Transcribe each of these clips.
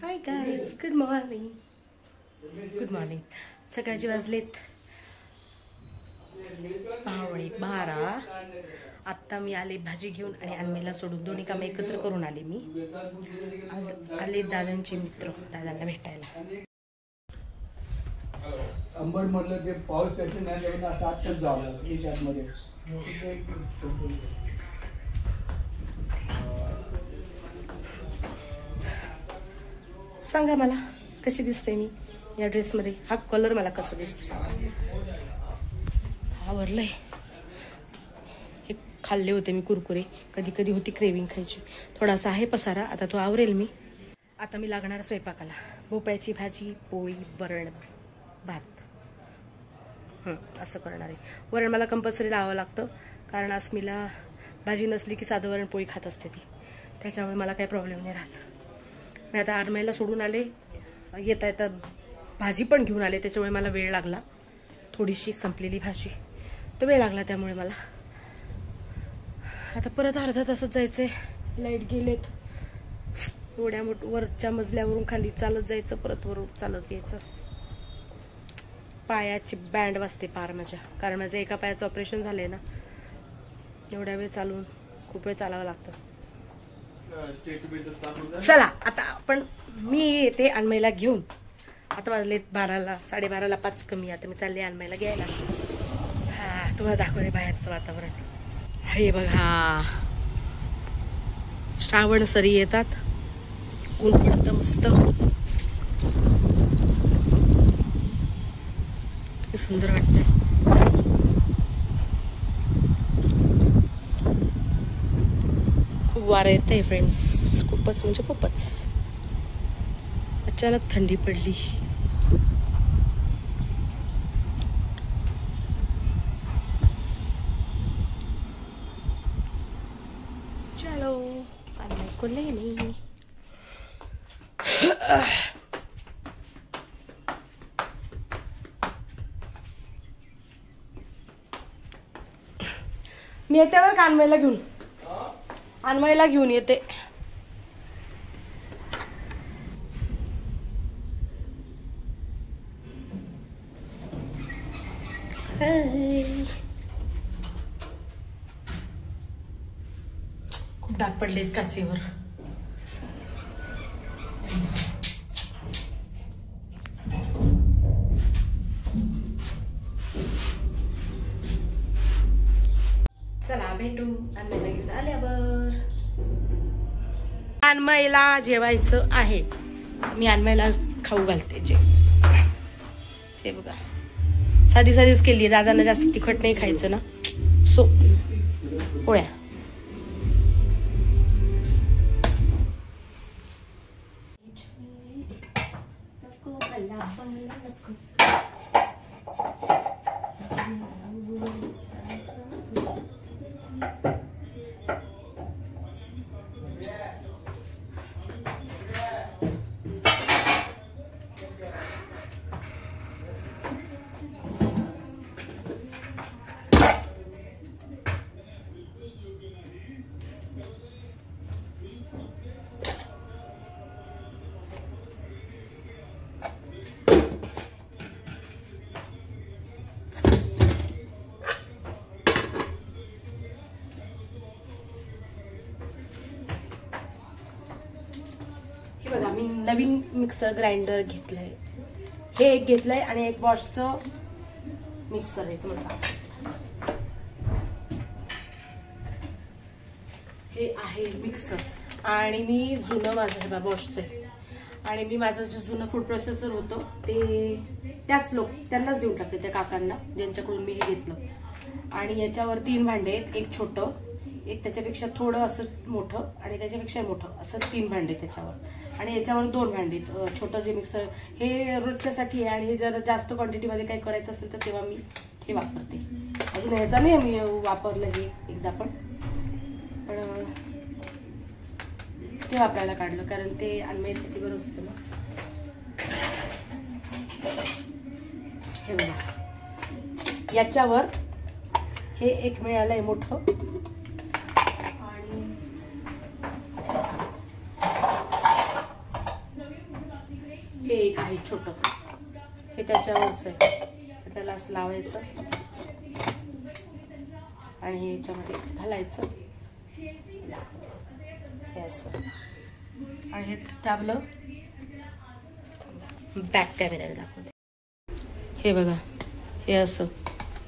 Hi guys, good morning. Good morning. सकाळचे वाजलेत 11:15. आत्ता मी आले भाजी घेऊन आणि अन्मेला सोडून. दोन्ही कामं एकत्र करून आले मी. आज आले दादांचे मित्र दादांना भेटायला. अंबड मधलं ते पाऊस स्टेशन नाही तेव्हा असं आत्ताच जावं याच्यामध्ये. सांगा मला कशी दिसते मी या ड्रेसमध्ये. हा कलर मला कसा दिसतो सांगा. आवरलंय. हे खाल्ले होते मी कुरकुरे. कधी कधी होती क्रेविंग खायची. थोडासा आहे पसारा, आता तो आवरेल मी. आता मी लागणार स्वयंपाकाला. भोपळ्याची भाजी, पोळी, वरण, भात. असं करणार आहे. वरण मला कंपल्सरी लावावं लागतं, कारण अस्मीला भाजी नसली की साधं वरण पोळी खात असते ती. त्याच्यामुळे मला काही प्रॉब्लेम नाही राहत. मी आता आरमाईला सोडून आले. येता येता भाजी पण घेऊन आले, त्याच्यामुळे मला वेळ लागला. थोडीशी संपलेली भाजी तर वेळ लागला, त्यामुळे मला आता परत अर्धा तासात जायचंय. लाईट गेलेत. एवढ्या वरच्या मजल्यावरून खाली चालत जायचं, परत वरून चालत यायचं. पायाची बँड वाजते पार माझ्या, कारण माझं एका पायाचं ऑपरेशन झालंय ना. एवढ्या वेळ चालून खूप वेळ चालावं लागतं. चला आता आपण मी येते अन्मयला घेऊन. आता वाजलेत 12ला 12:30ला 5 कमी. आता मी चालले अन्मयला घ्यायला. हा, तुम्हाला दाखवते बाहेरचं वातावरण. हे बघा, श्रावण सरी येतात. ऊन पडतं मस्त. किती सुंदर वाटतंय. खूप वारं येतंय फ्रेंड्स. खूपच म्हणजे खूपच. अचानक थंडी पडली. चलो अन्मय को लेने. मी येते बरं का अन्मयला घेऊन. अन्मयला घेऊन येते. खूप डाग पडलेत काचेवर. चला भेटू अन्मयला घेऊन आल्यावर. अन्मयला जेवायचं आहे. मी अन्मयला खाऊ घालते जे. हे बघा, साधी साधीच केली. दादांना जास्त तिखट नाही खायचं ना, सो पोळ्या. बघा, मी नवीन मिक्सर ग्राइंडर घेतलंय. हे एक घेतलंय आणि एक बॉशचं मिक्सर आहे. तुम्हाला हे आहे मिक्सर. आणि मी जुनं माझं हे बॉशचं आहे. आणि मी माझं जे जुनं फूड प्रोसेसर होतं ते त्यांनाच देऊन टाकले, त्या काकांना ज्यांच्याकडून मी हे घेतलं. आणि याच्यावर 3 भांडे आहेत. एक छोटं, एक त्याच्यापेक्षा थोडं असं मोठं आणि त्याच्यापेक्षा मोठं असं 3 भांडे त्याच्यावर. आणि याच्यावर 2 भांडी. छोटं जे मिक्सर हे रोजच्यासाठी आहे. आणि हे जर जास्त क्वांटिटीमध्ये काही करायचं असेल तर तेव्हा मी हे वापरते. अजून ह्याचा नाही मी वापरलं हे एकदा पण ते वापरायला काढलं, कारण ते अन्मयसाठी बरं असतं ना. हे बघा, याच्यावर हे एक मिळालंय मोठं. आणि हे एक आहे छोटं, हे त्याच्यावरच आहे. त्याला असं लावायचं आणि हे याच्यामध्ये घालायचं हे असं. आणि हे दाबलं, बॅक कॅमेऱ्याने दाखवते. हे बघा, हे असं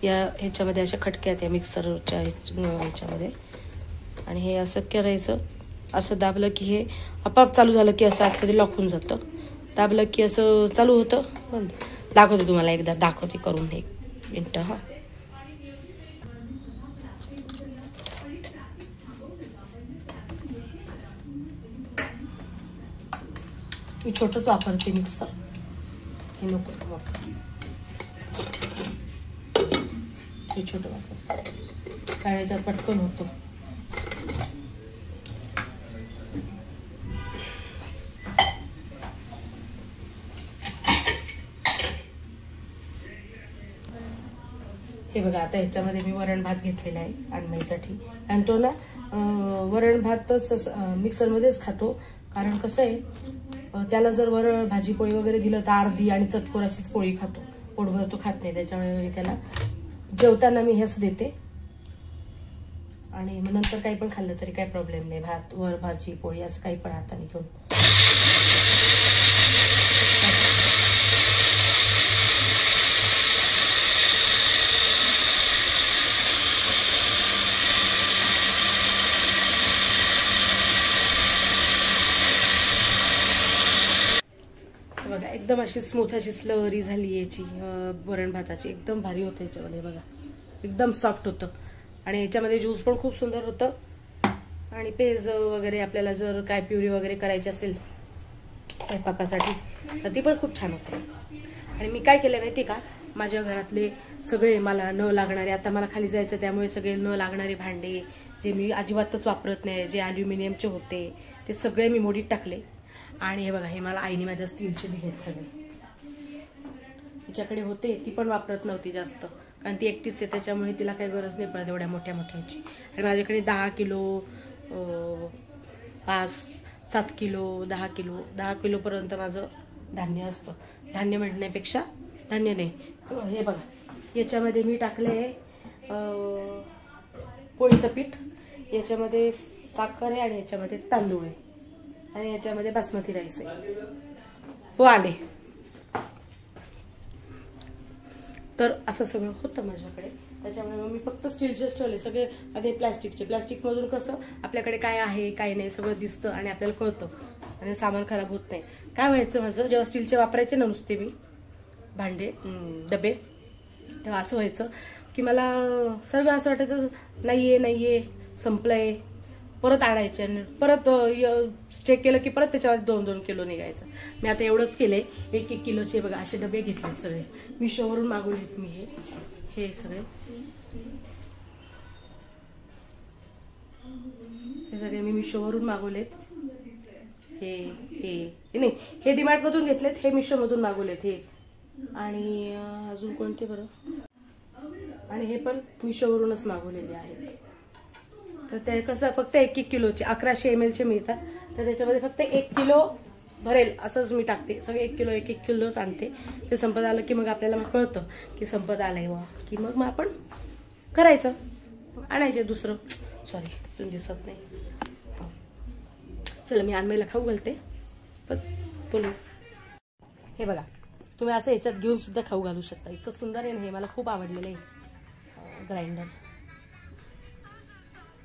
ह्याच्यामध्ये अशा खटक्या आहेत या मिक्सरच्या ह्याच्यामध्ये. आणि हे असं करायचं, असं दाबलं की हे आपोआप चालू झालं की असं आतमध्ये लॉक होऊन जातं. दाबलं की असं चालू होतं. दाखवते तुम्हाला एकदा, दाखवते करून 1 मिनिट. हा, मी छोटंच वापरते मिक्सर, हे नको मोठं, हे छोटं वापरते कारण याच्यात पटकन होतं. हे बघा, आता ह्याच्यामध्ये मी वरण भात घेतलेला आहे अन्मयसाठी. आणि तो ना वरण भातच मिक्सरमध्येच खातो, कारण कसं आहे त्याला जर वरण भाजी पोळी वगैरे दिलं तर अर्धी आणि चतकोराचीच पोळी खातो, पोटभर तो खात नाही. त्याच्यामुळे मी त्याला जेवताना मी हेच देते. आणि मग नंतर काही पण खाल्लं तरी काही प्रॉब्लेम नाही, भात वर भाजी पोळी असं काही पण हाताने घेऊन. बघा, एकदम अशी स्मूथ अशी स्लरी झाली याची वरण भाताची, एकदम भारी होतं याच्यामध्ये. बघा, एकदम सॉफ्ट होतं. आणि याच्यामध्ये ज्यूस पण खूप सुंदर होतं. आणि पेज वगैरे आपल्याला जर काय प्युरी वगैरे करायची असेल स्वयंपाकासाठी तर ती पण खूप छान होते. आणि मी काय केलं माहिती का, माझ्या घरातले सगळे मला न लागणारे, आता मला खाली जायचं त्यामुळे सगळे न लागणारे भांडे जे मी अजिबातच वापरत नाही, जे ॲल्युमिनियमचे होते ते सगळे मी मोडीत टाकले. आणि हे बघा, हे मला आईने माझ्या स्टीलचे दिलेत सगळे. तिच्याकडे होते, ती पण वापरत नव्हती जास्त, कारण ती एकटीच आहे त्याच्यामुळे तिला काही गरज नाही पडत एवढ्या मोठ्या मोठ्याची. आणि माझ्याकडे 10 किलो 5-7 किलो 10 किलोपर्यंत माझं धान्य असतं. धान्य म्हणण्यापेक्षा धान्य नाही, हे बघा, याच्यामध्ये मी टाकले पोळीचं पीठ, याच्यामध्ये साखर आहे आणि याच्यामध्ये तांदूळ आहे आणि याच्यामध्ये बासमती राईस आहे. हो आले. तर असं सगळं होतं माझ्याकडे, त्याच्यामुळे मग मी फक्त स्टीलचेच ठेवले सगळे. आधी प्लॅस्टिकमधून कसं आपल्याकडे काय आहे काय नाही सगळं दिसतं आणि आपल्याला कळतं आणि सामान खराब होत नाही. काय व्हायचं माझं, जेव्हा स्टीलचे वापरायचे ना नुसते मी भांडे डबे, तेव्हा असं व्हायचं की मला सगळं असं वाटायचं नाहीये संपलंय, परत आणायचे आणि परत चेक केलं की परत त्याच्यावर 2-2 किलो निघायचं. मी आता एवढंच केलंय, 1-1 किलोचे बघा असे डबे घेतलेत सगळे. मिशोवरून मागवलेत मी हे सगळे. हे सगळे मी मिशोवरून मागवलेत. हे नाही, हे डीमार्ट मधून घेतलेत, हे मिशो मधून मागवलेत हे. आणि अजून कोणते बरं, आणि हे पण मिशोवरूनच मागवलेले आहेत. तर ते कसं फक्त 1-1 किलोचे 1100 ml मिळतात, तर त्याच्यामध्ये फक्त 1 किलो भरेल असंच मी टाकते. सगळे 1 किलोच आणते. ते संपत आलं की मग आपल्याला मग कळतं की संपत आलंय वा, की मग आपण करायचं, आणायचे दुसरं. सॉरी, तुम्ही दिसत नाही. चला मी अन्मयला खाऊ घालते, पण बोलू. हे बघा, तुम्ही असं याच्यात घेऊन सुद्धा खाऊ घालू शकता. इतकं सुंदर आहे ना हे, मला खूप आवडलेलं आहे ग्राइंडर.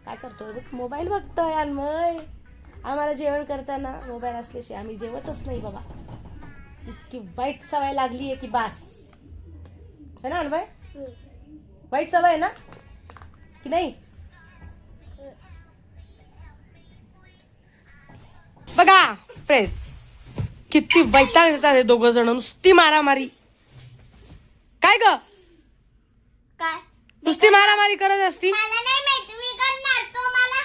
काय करतोय, मोबाईल बघतोय अन्मय. आम्हाला जेवण करताना मोबाईल असल्याशिवाय आम्ही जेवतच नाही बाबा. इतकी वाईट सवय लागली आहे की बास, है ना अन्मय? वाईट सवय आहे ना की नाही? बघा फ्रेंड्स, किती वैताग देतात हे दोघं जण, नुसती मारामारी. काय ग, काय नुसती मारामारी करत असती. मला नाही माहिती, मी करणार. तो मला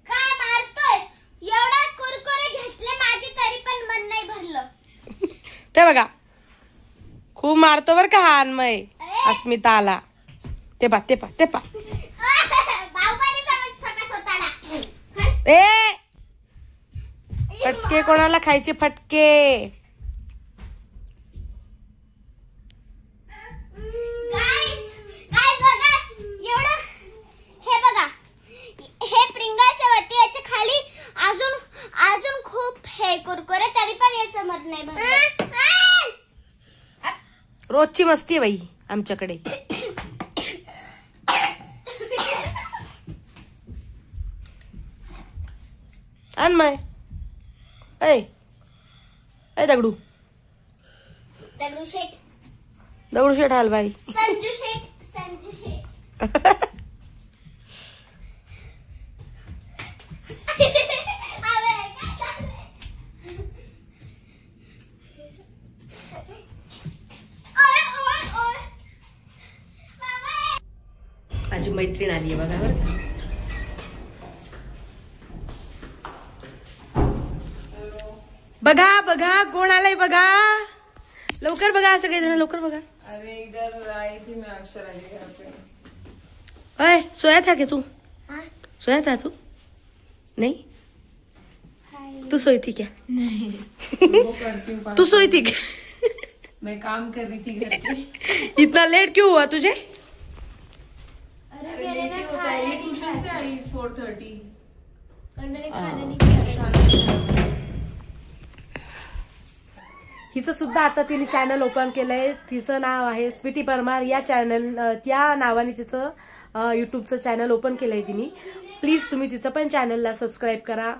काय मारतोय. एवढा कुरकुरे घेतले माझी तरी पण मन नाही भरलं. ते बघा, खूप मारतो बर का हा अन्मय अस्मिता आला. ते पा बाहुबली समजतो का स्वतःला? ए फटके कोणाला खायचे, फटके याच्या खाली अजून अजून खूप हे कुरकुरे तरी पण याचं मत नाही भरलं. रोजची मस्ती आहे बाई आमच्याकडे. आण माय. ऐ दगडू दगडूशेठ दगडूशेठ हाल बाई. संजू शेठ माझी मैत्रीण आली आहे बघा बरं. बघा बघा कोण आलाय बघा. लवकर बघा सगळेजण लवकर बघा. अरे इधर आई थी मैं अक्षरा के घर पे. अय सोया था क्या तू. सोया था तू नहीं. तू सोई थी क्या. वो करती हूँ. तू सोई थी क्या. मैं काम कर रही थी घर पे. इतना लेट क्यों हुआ तुझे. अरे लेट ही होता है. ये ट्यूशन से आई 4:30. हिचं सुद्धा आता तिने चॅनल ओपन केलंय. तिचं नाव आहे स्वीटी परमार. या चॅनल त्या नावाने तिचं युट्यूबचं चॅनल ओपन केलंय तिने. प्लीज तुम्ही तिचं पण चॅनलला सबस्क्राईब करा,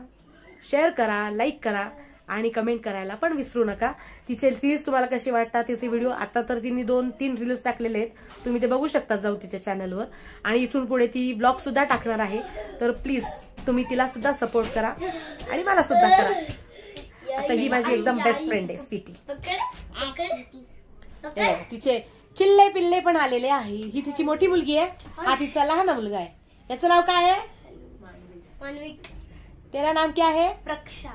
शेअर करा, लाईक करा आणि कमेंट करायला पण विसरू नका. तिचे रील्स तुम्हाला कसे वाटतात तिचे व्हिडिओ. आता तर तिने 2-3 रील्स टाकलेले आहेत. तुम्ही ते बघू शकता जाऊ तिच्या चॅनलवर. आणि इथून पुढे ती ब्लॉग सुद्धा टाकणार आहे. तर प्लीज तुम्ही तिला सुद्धा सपोर्ट करा आणि मला सुद्धा करा. आता ही माझी एकदम बेस्ट फ्रेंड आहे स्वीटी. तिचे चिल्ले पिल्ले पण आलेले आहे. ही तिची मोठी मुलगी आहे. हा तिचा लहान मुलगा आहे. याचं नाव काय आहे. मानविक. तेरा नाम क्या है. प्रक्षा.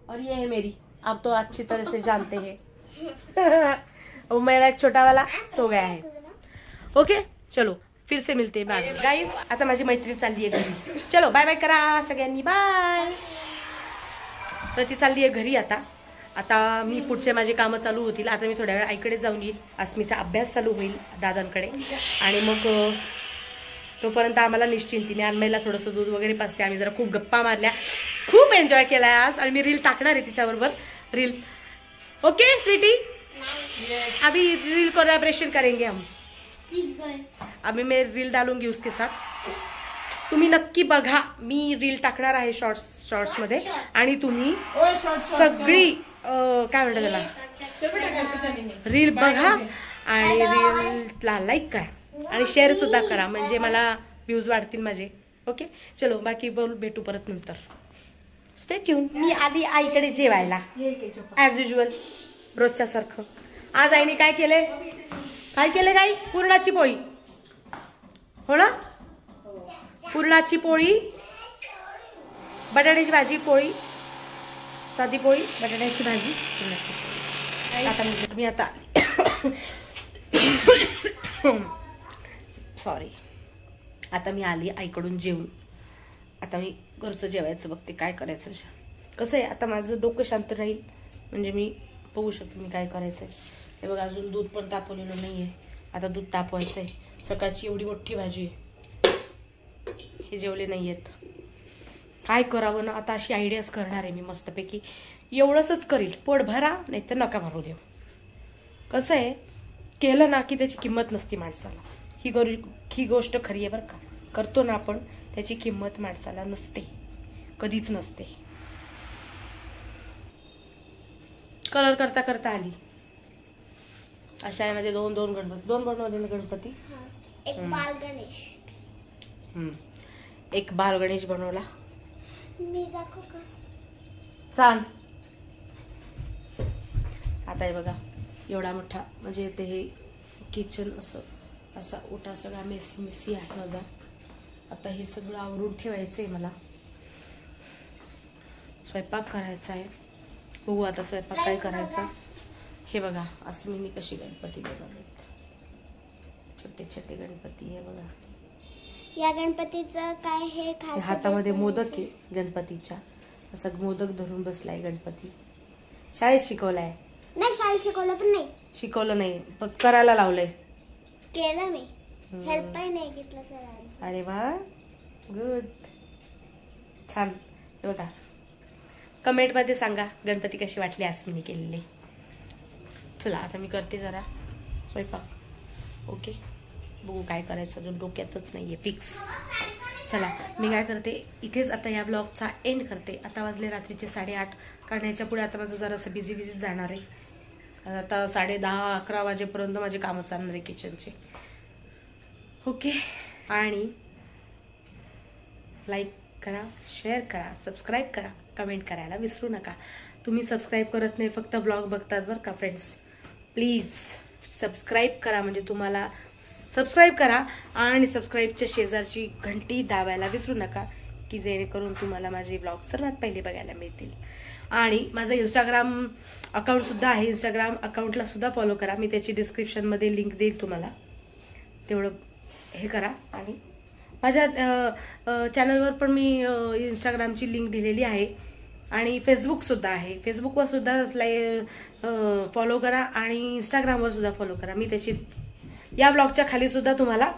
और ये है मेरी. आप तो अच्छी तरह से जानते हैं. और मेरा एक छोटा वाला सो गया है. ओके चलो फिर से मिलते बाद में गाइस. आता माझी मैत्रीण चालली आहे घरी. चलो बाय बाय करा सगळ्यांनी. बाय. तर ती चालली आहे घरी आता. आता मी पुढचे माझे कामं चालू होतील. आता मी थोड्या वेळ आईकडे जाऊन येईल. अस्मीचा अभ्यास चालू होईल दादांकडे. आणि मग तोपर्यंत आम्हाला निश्चिंती. मी अन्मयला थोडंसं दूध वगैरे पाजते. आम्ही जरा खूप गप्पा मारल्या. खूप एन्जॉय केलाय आज. आणि मी रील टाकणार आहे तिच्याबरोबर रील. ओके स्वीटी. अभी रील कोलैबोरेशन करेंगे हम. अभी मैं रील डालूंगी उसके साथ. तुम्ही नक्की बघा. मी रील टाकणार आहे शॉर्ट्स मध्ये. आणि तुम्ही सगळी काय म्हणतात त्याला रील बघा आणि रीलला लाईक करा आणि शेअर सुद्धा करा. म्हणजे मला व्ह्यूज वाढतील माझे. ओके चलो बाकी भेटू परत नंतर. Stay tune. मी आली आईकडे जेवायला ॲज युजल रोजच्या सारखं. आज आईने काय केले काय पुरणाची पोळी. हो ना. पुरणाची पोळी, बटाट्याची भाजी, पोळी, साधी पोळी, बटाट्याची भाजी, पुरणाची पोळी. आता मी आता सॉरी. आता मी आली आईकडून जेवून. आता मी घरचं जेवायचं बघते काय करायचं. कसं आहे आता माझं डोकं शांत राहील म्हणजे मी बघू शकते मी काय करायचं आहे. हे बघा अजून दूध पण तापवलेलं नाही आहे. आता दूध तापवायचं आहे. सकाळची एवढी मोठी भाजी आहे. हे जेवले नाही आहेत. काय करावं ना आता अशी आयडियाच करणार आहे मी मस्तपैकी. एवढंच करील. पोट भरा नाही तर नका भरू देऊ. कसं आहे केलं ना की त्याची किंमत नसती माणसाला. ही गोष्ट खरी आहे बरं का. करतो ना आपण त्याची किंमत माणसाला नसते. कधीच नसते. कलर करता करता आली. अशा आहे माझे दोन गणपती. 2 बनवलेले गणपती. एक बाल गणेश. एक बाल गणेश बनवला. मी दाखवू का. चाल. आता हे बघा एवढा मोठा म्हणजे ते हे किचन असा ओटा सगळा मेसी आहे माझा. आता हे सगळं आवरून ठेवायचं आहे मला. स्वयंपाक करायचा आहे. बघू आता स्वयंपाक काय करायचा. हे बघा अस्मिनी कशी गणपती बनवलेत. छोटे छोटे गणपती. हे बघा या गणपतीचं काय हे हातामध्ये मोदक आहे गणपतीच्या. असा मोदक धरून बसलाय गणपती. शाळेत शिकवलाय. नाही शाळेत शिकवलं पण नाही. शिकवलं नाही फक्त करायला लावलंय. केलं मी. हेल्प नाही घेतलं सर. अरे वा गुड. छान. बघा, कमेंटमध्ये सांगा गणपती कशी वाटली आस्मिनी केलेली. चला आता मी करते जरा स्वयंपाक. ओके, बघू काय करायचं, अजून डोक्यातच नाहीये फिक्स. चला मी काय करते, इथेच आता या ब्लॉगचा एंड करते. आता वाजले रात्रीचे 8:30. काढण्याच्या पुढे आता माझं जरासं बिझी जाणार आहे. आता 10:30-11 वाजेपर्यंत माझे कामं चालणार आहे किचनचे. ओके, आणि लाईक करा, शेअर करा, सबस्क्राईब करा, कमेंट करायला विसरू नका. तुम्ही सबस्क्राईब करत नाही, फक्त ब्लॉग बघतात बरं का फ्रेंड्स. प्लीज सबस्क्राईब करा, म्हणजे तुम्हाला सबस्क्राईब करा आणि सबस्क्राईबच्या शेजारची घंटी दाबायला विसरू नका, की जेणेकरून तुम्हाला माझे ब्लॉग सर्वात पहिले बघायला मिळतील. आणि माझं इंस्टाग्राम अकाउंटसुद्धा आहे, इंस्टाग्राम अकाउंटला सुद्धा फॉलो करा. मी त्याची डिस्क्रिप्शनमध्ये लिंक देईल तुम्हाला, तेवढं हे करा. आणि माझ्या चॅनलवर पण मी इंस्टाग्रामची लिंक दिलेली आहे आणि फेसबुकसुद्धा आहे. फेसबुकवर सुद्धा फॉलो करा आणि इंस्टाग्रामवर सुद्धा फॉलो करा. मी त्याची या ब्लॉगच्या खाली सुद्धा तुम्हाला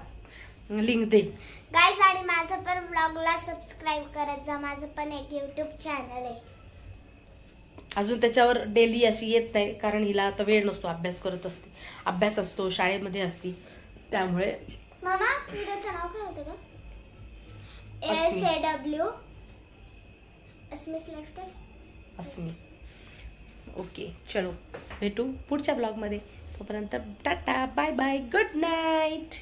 लिंक देईन. गाईज, आणि माझं पण ब्लॉगला सबस्क्राईब करत जा. माझं पण एक यूट्यूब चॅनल आहे. अजून त्याच्यावर डेली अशी येत नाही, कारण हिला आता वेळ नसतो, अभ्यास करत असते, अभ्यास असतो, शाळेमध्ये असते, त्यामुळे. मामा, व्हिडिओचं नाव काय होतं का? अस्मी. SAW अस्मीस लाईफस्टाईल. अस्मी. ओके, चलो भेटू पुढच्या ब्लॉगमध्ये. तोपर्यंत tata, bye bye, good night.